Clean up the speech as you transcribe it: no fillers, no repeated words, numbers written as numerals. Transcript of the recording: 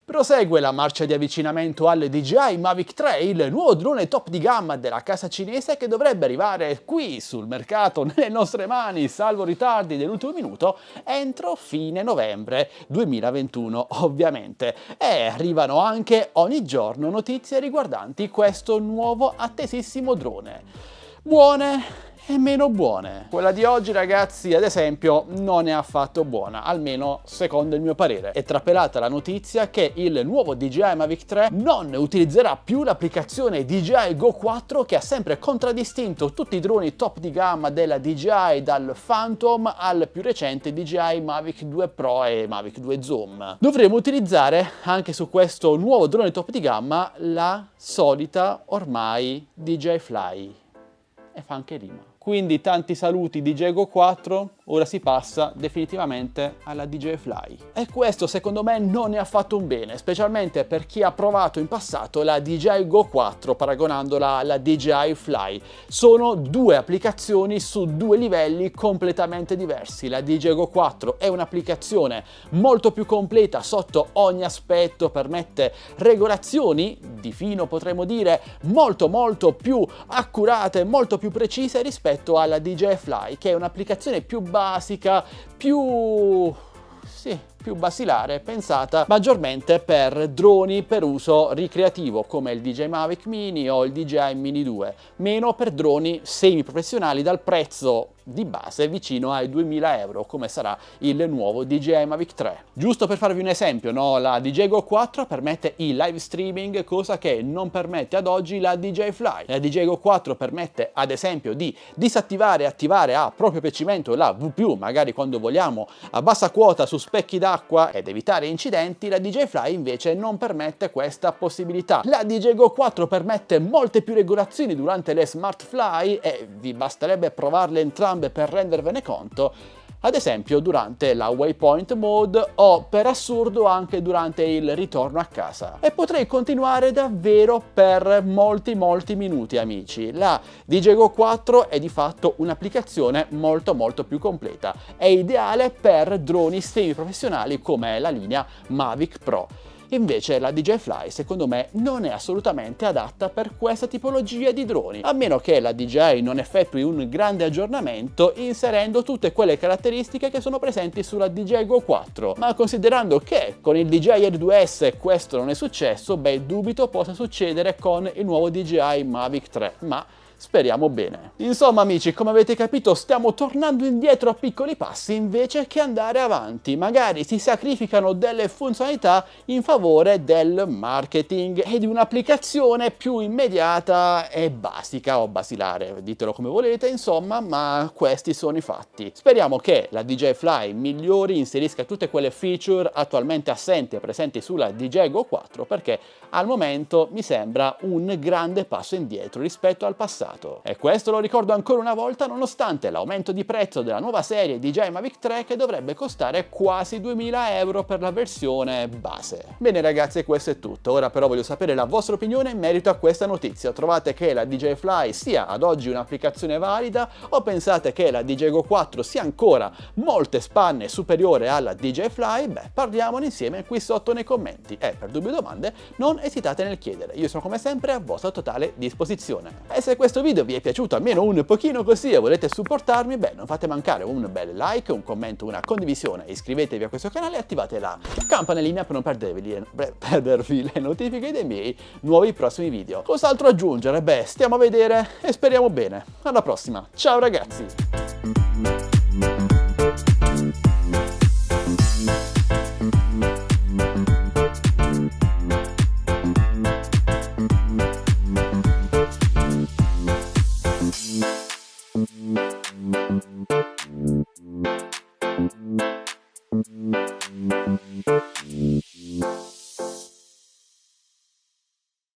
Prosegue la marcia di avvicinamento al DJI Mavic 3, il nuovo drone top di gamma della casa cinese che dovrebbe arrivare qui sul mercato nelle nostre mani, salvo ritardi dell'ultimo minuto, entro fine novembre 2021 ovviamente. E arrivano anche ogni giorno notizie riguardanti questo nuovo attesissimo drone. Buone e meno buone. Quella di oggi, ragazzi, ad esempio, non è affatto buona, almeno secondo il mio parere. È trapelata la notizia che il nuovo DJI Mavic 3 non utilizzerà più l'applicazione DJI Go 4 che ha sempre contraddistinto tutti i droni top di gamma della DJI, dal Phantom al più recente DJI Mavic 2 Pro e Mavic 2 Zoom. Dovremo utilizzare anche su questo nuovo drone top di gamma la solita ormai DJI Fly. E fa anche rima. Quindi tanti saluti DJI Go 4, ora si passa definitivamente alla DJI Fly. E questo secondo me non è affatto un bene, specialmente per chi ha provato in passato la DJI Go 4 paragonandola alla DJI Fly. Sono due applicazioni su due livelli completamente diversi. La DJI Go 4 è un'applicazione molto più completa sotto ogni aspetto, permette regolazioni di fino, potremmo dire, molto più accurate, molto più precise rispetto alla DJI Fly, che è un'applicazione più basica, più basilare, pensata maggiormente per droni per uso ricreativo come il DJI Mavic Mini o il DJI Mini 2, meno per droni semi-professionali dal prezzo di base vicino ai 2000 euro, come sarà il nuovo DJI Mavic 3. Giusto per farvi un esempio, no? La DJI Go 4 permette il live streaming, cosa che non permette ad oggi la DJI Fly. La DJI Go 4 permette ad esempio di disattivare e attivare a proprio piacimento la VPU, magari quando vogliamo a bassa quota su specchi d'acqua, ed evitare incidenti. La DJI Fly invece non permette questa possibilità. La DJI Go 4 permette molte più regolazioni durante le Smart Fly e vi basterebbe provarle entrambe per rendervene conto, ad esempio durante la waypoint mode o per assurdo anche durante il ritorno a casa. E potrei continuare davvero per molti minuti, amici. La DJI Go 4 è di fatto un'applicazione molto più completa, è ideale per droni semi-professionali come la linea Mavic Pro. Invece la DJI Fly secondo me non è assolutamente adatta per questa tipologia di droni, a meno che la DJI non effettui un grande aggiornamento inserendo tutte quelle caratteristiche che sono presenti sulla DJI Go 4. Ma considerando che con il DJI Air 2S questo non è successo, beh, dubito possa succedere con il nuovo DJI Mavic 3, ma speriamo bene. Insomma, amici, come avete capito, stiamo tornando indietro a piccoli passi invece che andare avanti. Magari si sacrificano delle funzionalità in favore del marketing e di un'applicazione più immediata e basica o basilare, ditelo come volete, insomma, ma questi sono i fatti. Speriamo che la DJI Fly migliori, inserisca tutte quelle feature attualmente assenti e presenti sulla DJI Go 4, perché al momento mi sembra un grande passo indietro rispetto al passato. E questo lo ricordo ancora una volta nonostante l'aumento di prezzo della nuova serie DJI Mavic 3 che dovrebbe costare quasi 2000 euro per la versione base. Bene ragazzi, questo è tutto. Ora però voglio sapere la vostra opinione in merito a questa notizia. Trovate che la DJI Fly sia ad oggi un'applicazione valida o pensate che la DJI Go 4 sia ancora molte spanne superiore alla DJI Fly? Beh, parliamone insieme qui sotto nei commenti e per dubbi o domande non esitate nel chiedere. Io sono come sempre a vostra totale disposizione. E se questo video vi è piaciuto almeno un pochino così e volete supportarmi, beh, non fate mancare un bel like, un commento, una condivisione, iscrivetevi a questo canale e attivate la campanellina per non perdervi le notifiche dei miei nuovi prossimi video. Cos'altro aggiungere? Beh, stiamo a vedere e speriamo bene. Alla prossima, ciao ragazzi!